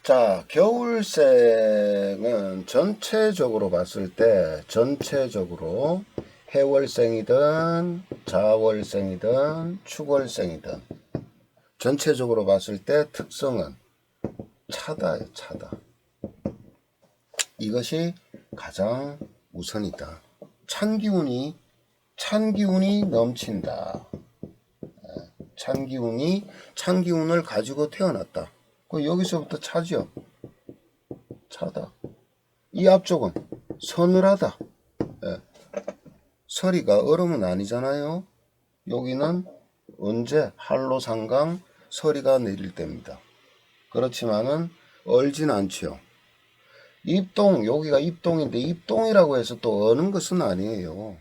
자, 겨울생은 전체적으로 봤을 때, 전체적으로 해월생이든 자월생이든 축월생이든 전체적으로 봤을 때 특성은 차다예요, 차다. 이것이 가장 우선이다. 찬 기운이 넘친다. 찬 기운을 가지고 태어났다. 그 여기서부터 차죠. 차다. 이 앞쪽은 서늘하다. 예. 서리가 얼음은 아니잖아요. 여기는 언제 한로상강 서리가 내릴 때입니다. 그렇지만은 얼진 않죠. 입동, 여기가 입동인데 입동이라고 해서 또 어는 것은 아니에요.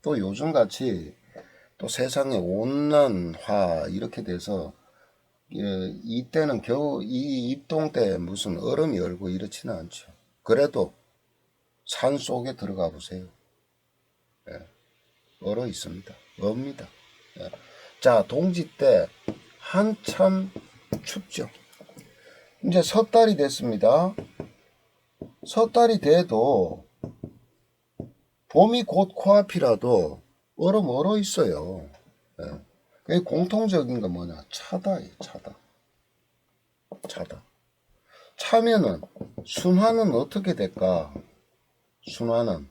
또 요즘같이 또 세상에 온난화 이렇게 돼서 이때는 겨우 이 입동 때 무슨 얼음이 얼고 이렇지는 않죠. 그래도 산 속에 들어가 보세요. 얼어 있습니다. 없니다. 자, 동지 때 한참 춥죠. 이제 섣달이 됐습니다. 섣달이 돼도 봄이 곧 코앞이라도 얼어 있어요. 그 공통적인 건 뭐냐? 차다예요, 차다. 차면은 순환은 어떻게 될까? 순환은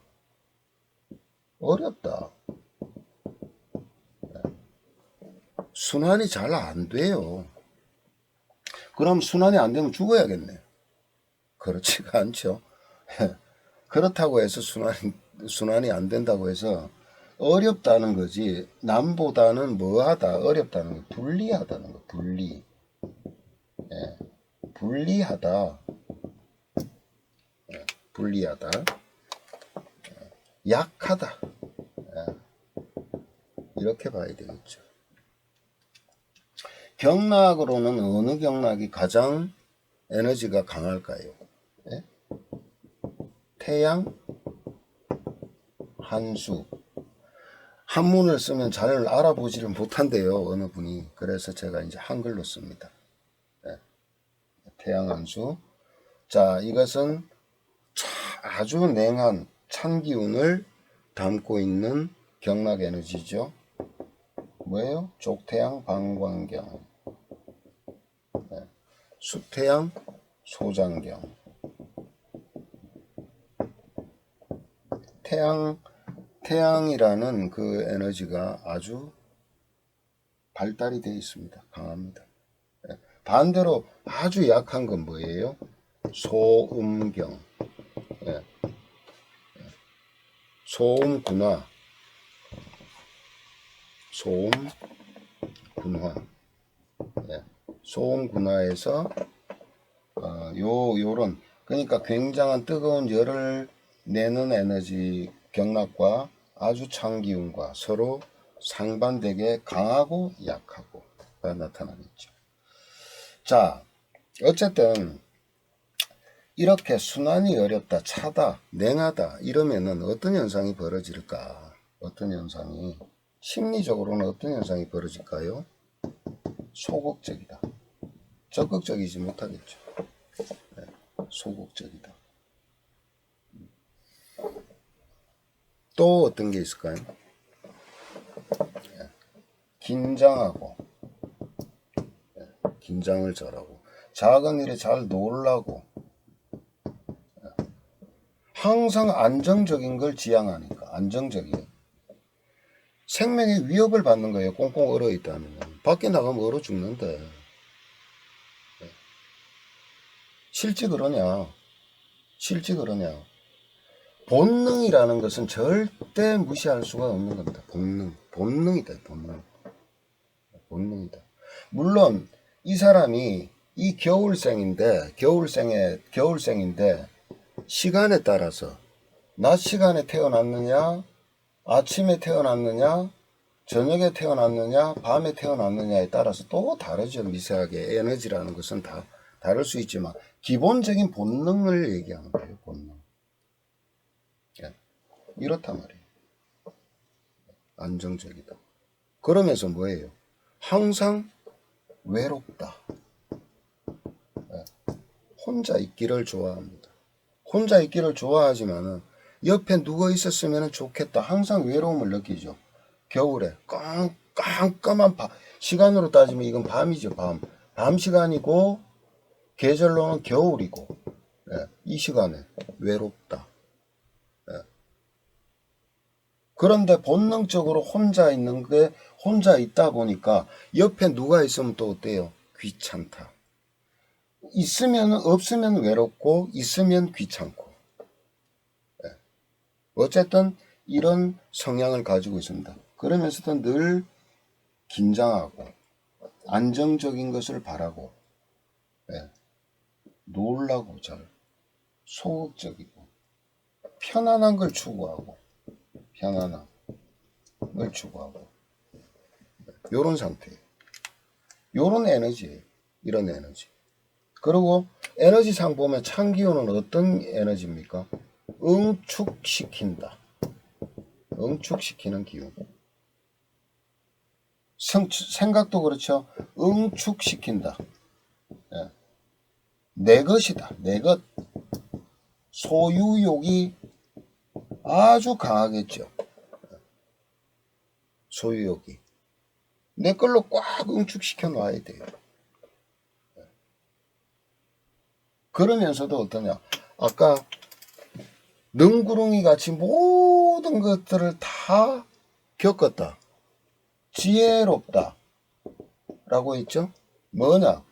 어렵다. 순환이 잘 안 돼요. 그럼 순환이 안 되면 죽어야겠네. 그렇지가 않죠. 그렇다고 해서 순환이 안 된다고 해서 어렵다는 거지. 남보다는 뭐하다, 어렵다는 거, 불리하다는 거, 불리하다, 불리하다, 약하다. 이렇게 봐야 되겠죠. 경락으로는 어느 경락이 가장 에너지가 강할까요? 태양, 한수. 한문을 쓰면 잘 알아보지를 못한대요, 어느 분이. 그래서 제가 이제 한글로 씁니다. 태양, 한수. 자, 이것은 아주 냉한 찬 기운을 담고 있는 경락 에너지죠. 뭐예요? 족태양, 방광경. 수태양, 소장경. 태양이라는 그 에너지가 아주 발달이 되어 있습니다. 강합니다. 반대로 아주 약한 건 뭐예요? 소음경. 소음군화. 소음군화에서 요런, 그러니까 굉장한 뜨거운 열을 내는 에너지 경락과 아주 찬 기운과 서로 상반되게 강하고 약하고가 나타나겠죠. 자, 어쨌든 이렇게 순환이 어렵다, 차다, 냉하다 이러면은 어떤 현상이 벌어질까? 어떤 현상이, 심리적으로는 어떤 현상이 벌어질까요? 소극적이다. 적극적이지 못하겠죠. 소극적이다. 또 어떤 게 있을까요? 긴장하고, 긴장을 잘하고, 작은 일에 잘 놀라고, 항상 안정적인 걸 지향하니까, 안정적이에요. 생명에 위협을 받는 거예요. 꽁꽁 얼어 있다면. 밖에 나가면 얼어 죽는데. 실제 그러냐? 본능이라는 것은 절대 무시할 수가 없는 겁니다. 본능이다. 본능이다. 물론 이 사람이 이 겨울생인데 시간에 따라서 낮 시간에 태어났느냐, 아침에 태어났느냐, 저녁에 태어났느냐, 밤에 태어났느냐에 따라서 또 다르죠. 미세하게 에너지라는 것은 다 다를 수 있지만 기본적인 본능을 얘기하는 거예요. 본능. 이렇단 말이에요. 안정적이다. 그러면서 뭐예요? 항상 외롭다. 혼자 있기를 좋아합니다. 혼자 있기를 좋아하지만은 옆에 누가 있었으면 좋겠다. 항상 외로움을 느끼죠. 겨울에 깜깜한 밤. 시간으로 따지면 이건 밤이죠. 밤 시간이고 계절로는 겨울이고, 예, 이 시간에 외롭다. 예. 그런데 본능적으로 혼자 있다 보니까 옆에 누가 있으면 또 어때요? 귀찮다. 없으면 외롭고 있으면 귀찮고. 예. 어쨌든 이런 성향을 가지고 있습니다. 그러면서도 늘 긴장하고 안정적인 것을 바라고, 예, 놀라고 잘 소극적이고 편안한 걸 추구하고 요런 상태예요. 요런 에너지예요. 이런 에너지. 그리고 에너지상 보면 창기운은 어떤 에너지입니까? 응축시킨다. 응축시키는 기운. 생각도 그렇죠. 응축시킨다. 예. 내 것이다. 내 것. 소유욕이 아주 강하겠죠. 소유욕이. 내 걸로 꽉 응축시켜 놔야 돼요. 그러면서도 어떠냐. 아까 능구렁이 같이 모든 것들을 다 겪었다. 지혜롭다. 라고 했죠. 뭐냐.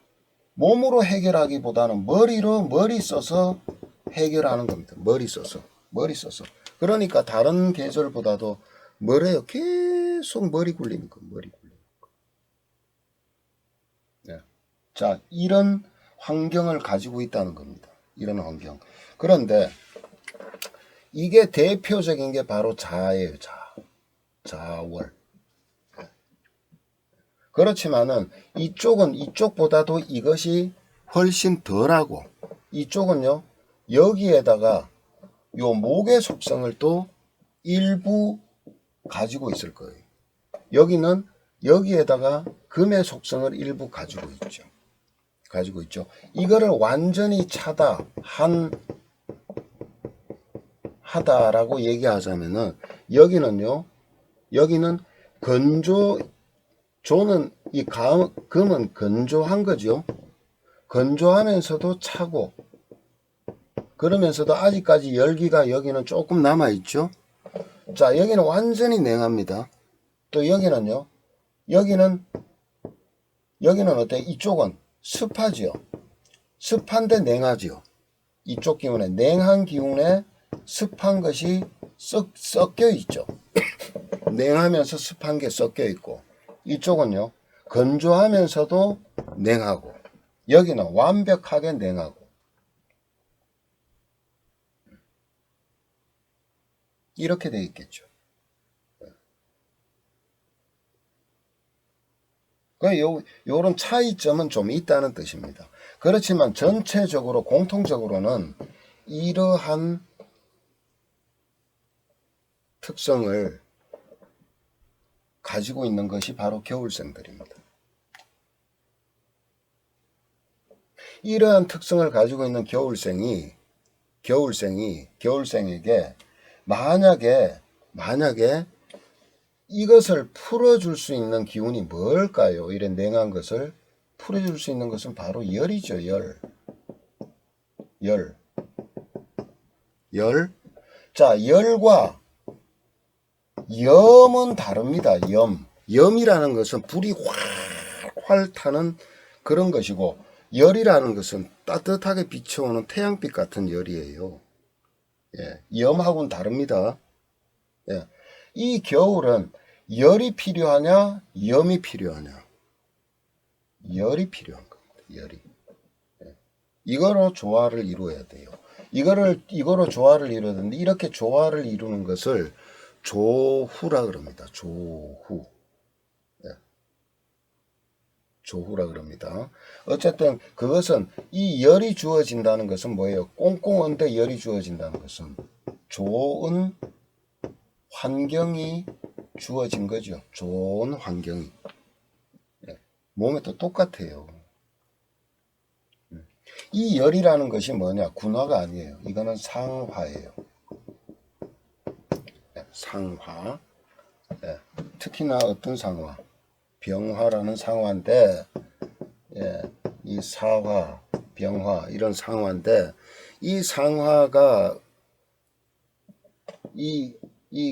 몸으로 해결하기보다는 머리 써서 해결하는 겁니다. 머리 써서. 그러니까 다른 계절보다도 뭐래요? 계속 머리 굴리는 거. 네. 자, 이런 환경을 가지고 있다는 겁니다. 이런 환경. 그런데 이게 대표적인 게 바로 자예요. 자월. 그렇지만은 이쪽보다도 이것이 훨씬 덜하고, 이쪽은요, 여기에다가 요 목의 속성을 또 일부 가지고 있을 거예요. 여기는 여기에다가 금의 속성을 일부 가지고 있죠. 이거를 완전히 하다라고 얘기하자면은 여기는 조는 금은 건조한 거죠. 건조하면서도 차고, 그러면서도 아직까지 열기가 여기는 조금 남아 있죠. 자, 여기는 완전히 냉합니다. 또 여기는요. 여기는 어때? 이쪽은 습하죠. 습한데 냉하죠. 이쪽 기운에 냉한 기운에 습한 것이 섞여 있죠. 냉하면서 습한 게 섞여 있고, 이쪽은요 건조하면서도 냉하고, 여기는 완벽하게 냉하고. 이렇게 되어 있겠죠. 요런 차이점은 좀 있다는 뜻입니다. 그렇지만 전체적으로 공통적으로는 이러한 특성을 가지고 있는 것이 바로 겨울생들입니다. 이러한 특성을 가지고 있는 겨울생에게 만약에 이것을 풀어줄 수 있는 기운이 뭘까요? 이런 냉한 것을 풀어줄 수 있는 것은 바로 열이죠. 열. 자, 열과 염은 다릅니다. 염이라는 것은 불이 활활 타는 그런 것이고, 열이라는 것은 따뜻하게 비춰오는 태양빛 같은 열이에요. 예, 염하고는 다릅니다. 예, 이 겨울은 열이 필요하냐, 염이 필요하냐? 열이 필요한 겁니다. 열이. 예, 이거로 조화를 이루어야 돼요. 이거로 조화를 이루어야 되는데, 이렇게 조화를 이루는 것을 조후라 그럽니다. 조후라 그럽니다. 어쨌든 그것은, 이 열이 주어진다는 것은 뭐예요? 꽁꽁한데 열이 주어진다는 것은 좋은 환경이 주어진 거죠. 좋은 환경이. 몸에 또 똑같아요. 이 열이라는 것이 뭐냐? 군화가 아니에요. 이거는 상화예요. 상화. 예, 특히나 어떤 상화? 병화라는 상화인데, 예, 이 사화, 병화 이런 상화인데, 이 상화가 이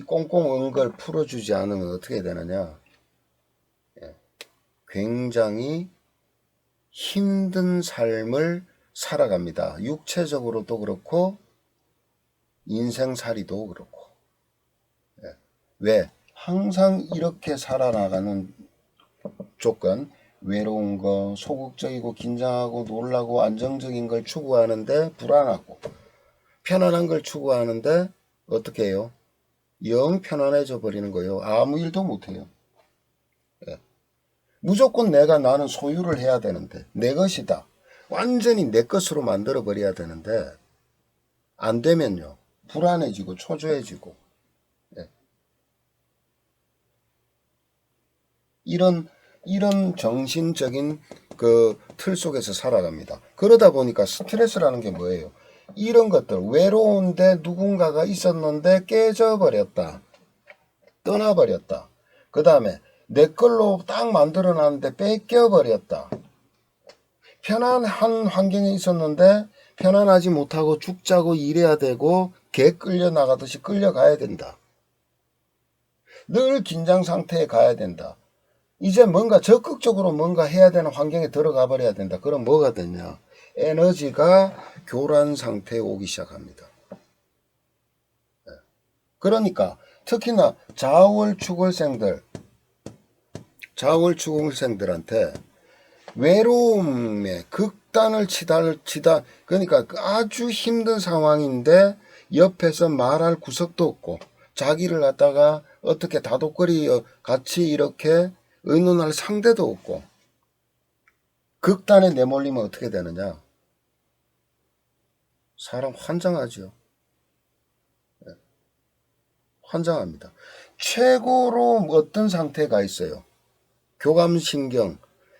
꽁꽁 은 걸 풀어주지 않으면 어떻게 되느냐? 예, 굉장히 힘든 삶을 살아갑니다. 육체적으로도 그렇고 인생살이도 그렇고. 예. 왜? 항상 이렇게 살아나가는 조건, 외로운 거, 소극적이고 긴장하고 놀라고 안정적인 걸 추구하는데 불안하고, 편안한 걸 추구하는데 어떻게 해요? 영 편안해져 버리는 거예요. 아무 일도 못해요. 예. 무조건 나는 소유를 해야 되는데, 내 것이다. 완전히 내 것으로 만들어 버려야 되는데, 안 되면요. 불안해지고 초조해지고, 예. 이런 정신적인 그 틀 속에서 살아갑니다. 그러다 보니까 스트레스라는 게 뭐예요? 이런 것들, 외로운데 누군가가 있었는데 깨져버렸다. 떠나버렸다. 그 다음에 내 걸로 딱 만들어놨는데 뺏겨버렸다. 편안한 환경에 있었는데 편안하지 못하고 죽자고 일해야 되고 개 끌려 나가듯이 끌려가야 된다. 늘 긴장 상태에 가야 된다. 이제 뭔가 적극적으로 뭔가 해야 되는 환경에 들어가 버려야 된다. 그럼 뭐가 되냐? 에너지가 교란 상태에 오기 시작합니다. 그러니까 특히나 자월축월생들한테 외로움에 극단을 치다 그러니까 아주 힘든 상황인데 옆에서 말할 구석도 없고 자기를 갖다가 어떻게 다독거리 같이 이렇게 의논할 상대도 없고 극단에 내몰리면 어떻게 되느냐? 사람 환장하죠. 환장합니다. 최고로 어떤 상태가 있어요? 교감신경.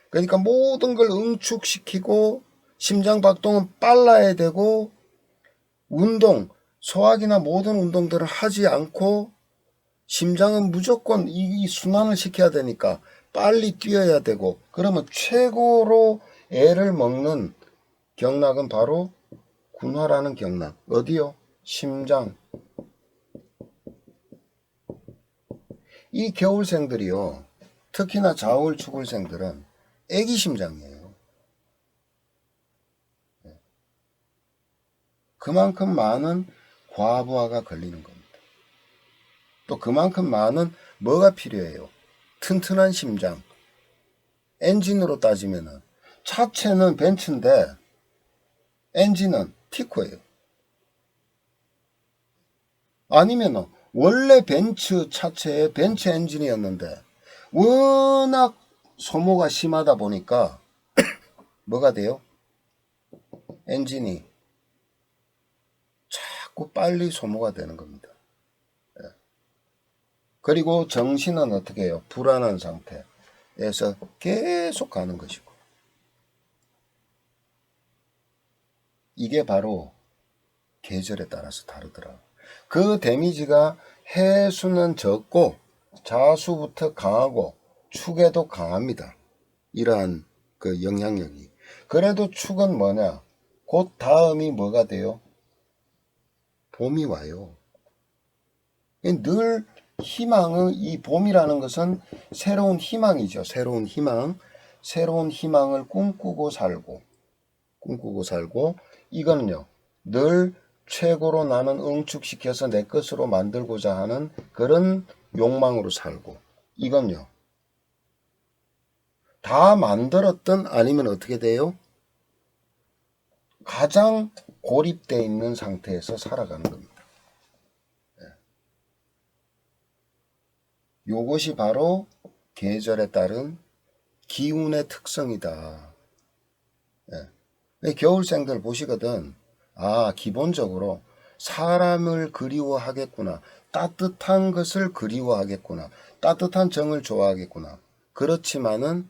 그러니까 모든 걸 응축시키고 심장박동은 빨라야 되고 운동, 소화기나 모든 운동들을 하지 않고 심장은 무조건 이 순환을 시켜야 되니까 빨리 뛰어야 되고 그러면 최고로 애를 먹는 경락은 바로 군화라는 경락. 어디요? 심장. 이 겨울생들이요. 특히나 자월축월생들은 애기 심장이에요. 그만큼 많은 과부하가 걸리는 겁니다. 또 그만큼 많은 뭐가 필요해요? 튼튼한 심장. 엔진으로 따지면은 차체는 벤츠인데 엔진은 티코예요. 아니면은 원래 벤츠 차체에 벤츠 엔진이었는데 워낙 소모가 심하다 보니까 뭐가 돼요? 엔진이 자꾸 빨리 소모가 되는 겁니다. 그리고 정신은 어떻게 해요? 불안한 상태에서 계속 가는 것이고. 이게 바로 계절에 따라서 다르더라. 그 데미지가 해수는 적고 자수부터 강하고 축에도 강합니다. 이러한 그 영향력이. 그래도 축은 뭐냐? 곧 다음이 뭐가 돼요? 봄이 와요. 늘 희망은 이 봄이라는 것은 새로운 희망이죠. 새로운 희망. 새로운 희망을 꿈꾸고 살고 이거는요. 늘 최고로 나는 응축시켜서 내 것으로 만들고자 하는 그런 욕망으로 살고 이건요. 다 만들었던 아니면 어떻게 돼요? 가장 고립되어 있는 상태에서 살아가는 겁니다. 요것이 바로 계절에 따른 기운의 특성이다. 겨울생들 보시거든. 아, 기본적으로 사람을 그리워하겠구나. 따뜻한 것을 그리워하겠구나. 따뜻한 정을 좋아하겠구나. 그렇지만은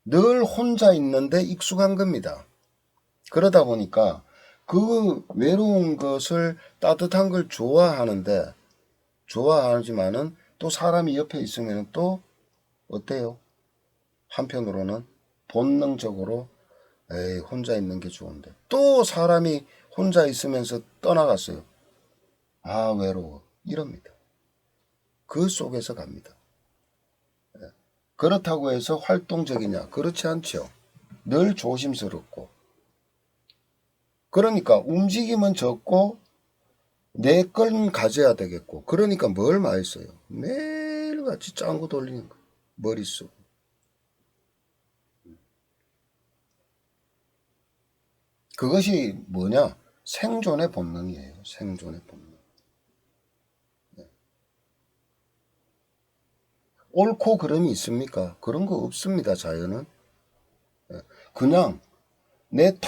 늘 혼자 있는데 익숙한 겁니다. 그러다 보니까 그 외로운 것을 따뜻한 걸 좋아하지만은 또 사람이 옆에 있으면 또 어때요? 한편으로는 본능적으로 에이 혼자 있는 게 좋은데 또 사람이 혼자 있으면서 떠나갔어요. 아 외로워 이럽니다. 그 속에서 갑니다. 그렇다고 해서 활동적이냐? 그렇지 않죠. 늘 조심스럽고. 그러니까 움직임은 적고 내 건 가져야 되겠고. 그러니까 뭘 많이 써요? 매일같이 짱구 돌리는 거. 머릿속. 그것이 뭐냐? 생존의 본능이에요. 생존의 본능. 옳고 그름이 있습니까? 그런 거 없습니다. 자연은. 그냥 나의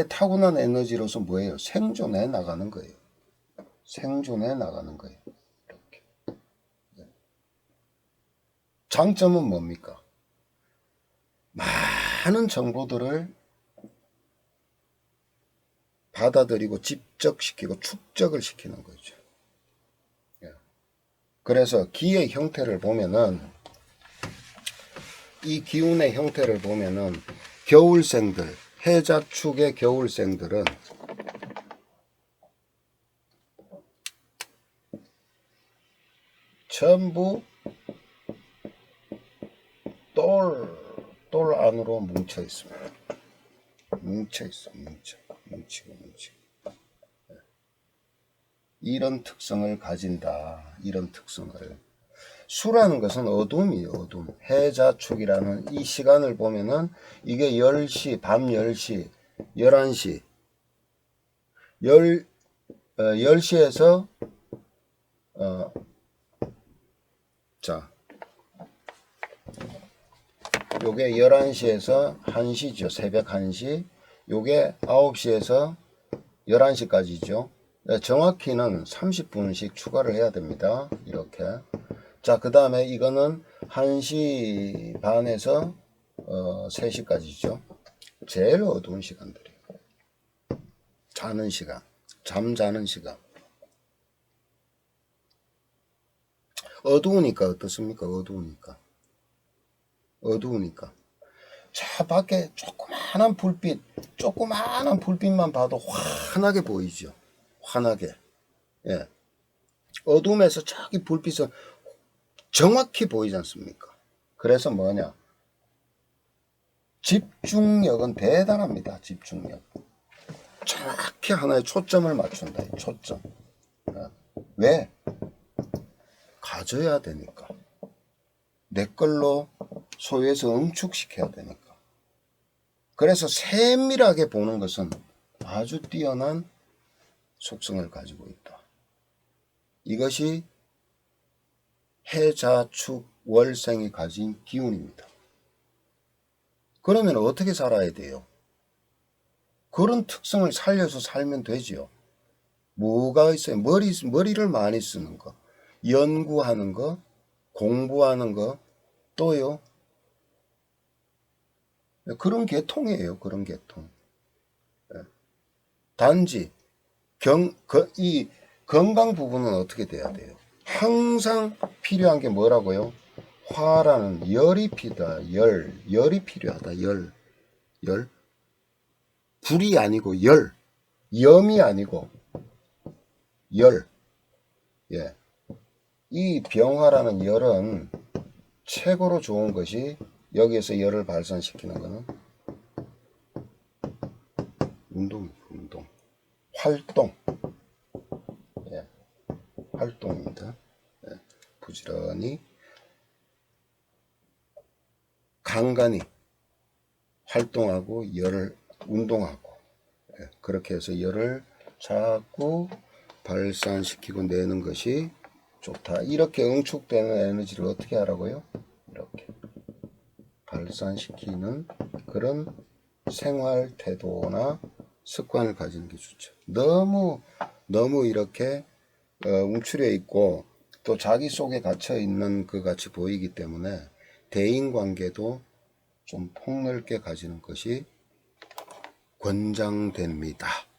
타고난 에너지로서 뭐예요? 생존해 나가는 거예요. 생존해 나가는 거예요. 이렇게. 장점은 뭡니까? 많은 정보들을 받아들이고 집적시키고 축적을 시키는 거죠. 그래서 기의 형태를 보면은 이 기운의 형태를 보면은 겨울생들, 해자축의 겨울생들은 전부 똘 안으로 뭉쳐 있습니다. 뭉치고. 이런 특성을 가진다. 이런 특성을. 수라는 것은 어둠이에요. 어둠. 해자축이라는 이 시간을 보면은 이게 10시, 밤 10시, 11시, 10시에서 자, 요게 11시에서 1시죠. 새벽 1시. 요게 9시에서 11시까지죠. 정확히는 30분씩 추가를 해야 됩니다. 이렇게. 자, 그 다음에 이거는 1시 반에서 3시까지죠. 제일 어두운 시간들이에요. 자는 시간, 잠자는 시간. 어두우니까 어떻습니까? 어두우니까. 저 밖에 조그마한 불빛만 봐도 환하게 보이죠. 환하게. 예. 어둠에서 저기 불빛은 정확히 보이지 않습니까? 그래서 뭐냐? 집중력은 대단합니다. 집중력. 정확히 하나의 초점을 맞춘다. 초점. 왜? 가져야 되니까. 내 걸로 소유해서 응축시켜야 되니까. 그래서 세밀하게 보는 것은 아주 뛰어난 속성을 가지고 있다. 이것이 해자축 월생이 가진 기운입니다. 그러면 어떻게 살아야 돼요? 그런 특성을 살려서 살면 되지요. 뭐가 있어요? 머리를 많이 쓰는 거, 연구하는 거, 공부하는 거, 또요. 그런 계통이에요. 그런 계통. 단지 이 건강 부분은 어떻게 돼야 돼요? 항상 필요한 게 뭐라고요? 화라는 열이 필요하다. 열이 필요하다. 열. 불이 아니고 열. 염이 아니고 열. 예. 이 병화라는 열은 최고로 좋은 것이 여기에서 열을 발산시키는 것은 운동. 활동. 예. 활동입니다. 예. 부지런히 간간히 활동하고 열을 운동하고 그렇게 해서 열을 자꾸 발산시키고 내는 것이 좋다. 이렇게 응축되는 에너지를 어떻게 하라고요? 이렇게 발산시키는 그런 생활 태도나 습관을 가지는 게 좋죠. 너무 이렇게 움츠려 있고 또 자기 속에 갇혀 있는 것 같이 보이기 때문에 대인 관계도 좀 폭넓게 가지는 것이 권장됩니다.